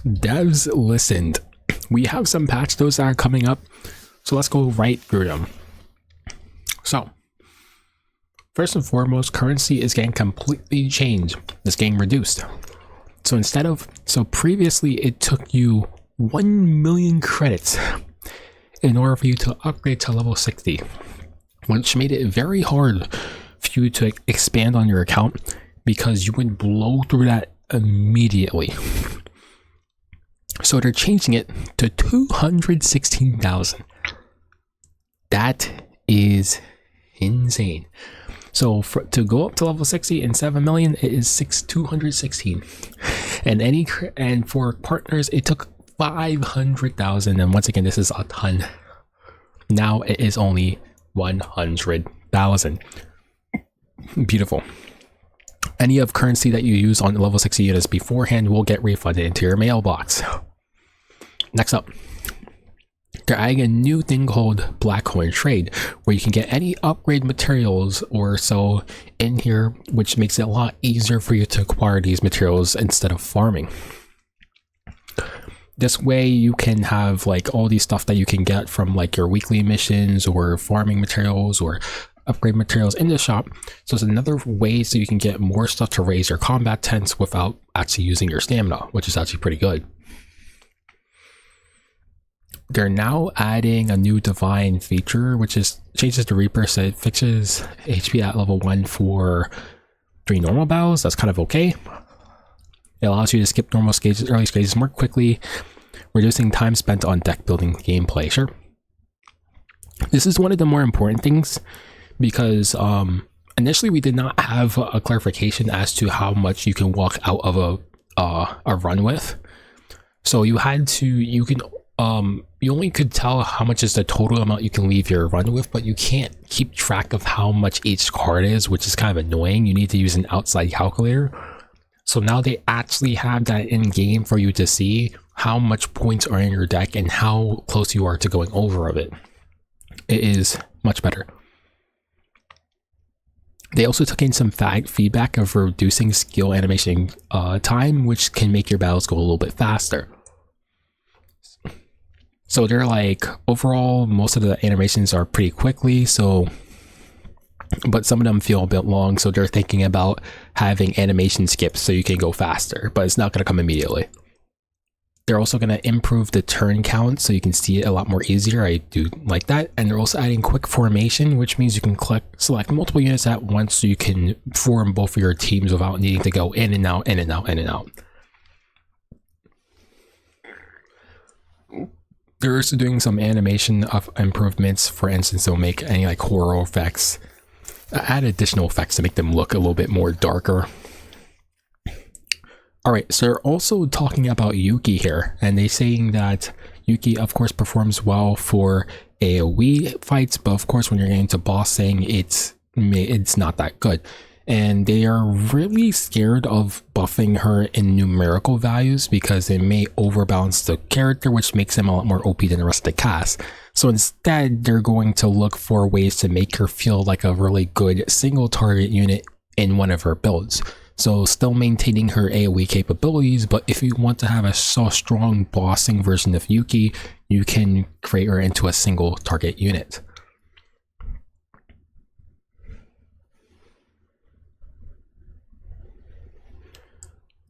Devs listened. We have some patch notes that are coming up, so let's go right through them. So, first and foremost, currency is getting completely changed. It's getting reduced. So previously it took you 1 million credits in order for you to upgrade to level 60, which made it very hard for you to expand on your account because you would blow through that immediately. So they're changing it to 216,000. That is insane. So to go up to level 60 and 7 million, it is 216. And for partners, it took 500,000. And once again, this is a ton. Now it is only 100,000. Beautiful. Any of currency that you use on level 60 units beforehand will get refunded into your mailbox. Next up, they're adding a new thing called Black Coin Trade, where you can get any upgrade materials or so in here, which makes it a lot easier for you to acquire these materials instead of farming. This way you can have like all these stuff that you can get from like your weekly missions or farming materials or upgrade materials in the shop. So it's another way so you can get more stuff to raise your combat tents without actually using your stamina, which is actually pretty good. They're now adding a new divine feature, which is changes the Reaper, so it fixes HP at level 1 for 3 normal battles. That's kind of okay. It allows you to skip normal stages, early stages more quickly, reducing time spent on deck building gameplay. Sure. This is one of the more important things because initially we did not have a clarification as to how much you can walk out of a run with. So you only could tell how much is the total amount you can leave your run with, but you can't keep track of how much each card is, which is kind of annoying. You need to use an outside calculator. So now they actually have that in game for you to see how much points are in your deck and how close you are to going over of it. It is much better. They also took in some feedback of reducing skill animation time, which can make your battles go a little bit faster. So they're like, overall, most of the animations are pretty quickly, but some of them feel a bit long, so they're thinking about having animation skips so you can go faster, but it's not going to come immediately. They're also going to improve the turn count so you can see it a lot more easier. I do like that. And they're also adding quick formation, which means you can select multiple units at once so you can form both of your teams without needing to go in and out, in and out, in and out. They're also doing some animation of improvements. For instance, they'll make any like horror effects, add additional effects to make them look a little bit more darker. All right, so they're also talking about Yuki here, and they're saying that Yuki, of course, performs well for AoE fights, but of course, when you're getting to boss saying it's not that good. And they are really scared of buffing her in numerical values because it may overbalance the character, which makes him a lot more OP than the rest of the cast. So instead, they're going to look for ways to make her feel like a really good single target unit in one of her builds. So still maintaining her AoE capabilities, but if you want to have a strong bossing version of Yuki, you can create her into a single target unit.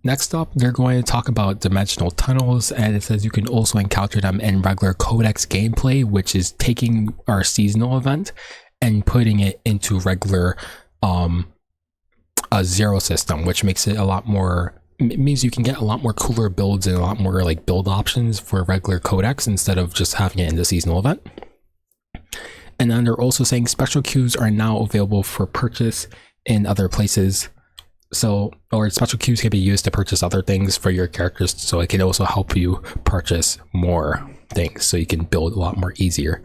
Next up, they're going to talk about dimensional tunnels, and it says you can also encounter them in regular Codex gameplay, which is taking our seasonal event and putting it into regular a zero system, which makes it a lot more, it means you can get a lot more cooler builds and a lot more like build options for regular Codex instead of just having it in the seasonal event. And then they're also saying special queues are now available for purchase in other places. So, or special queues can be used to purchase other things for your characters, so it can also help you purchase more things so you can build a lot more easier.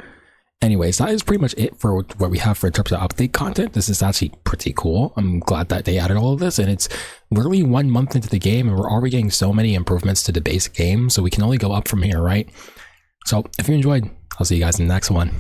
Anyways, that is pretty much it for what we have for in terms of update content. This is actually pretty cool. I'm glad that they added all of this, and it's literally 1 month into the game and we're already getting so many improvements to the basic game, so we can only go up from here, right? So if you enjoyed, I'll see you guys in the next one.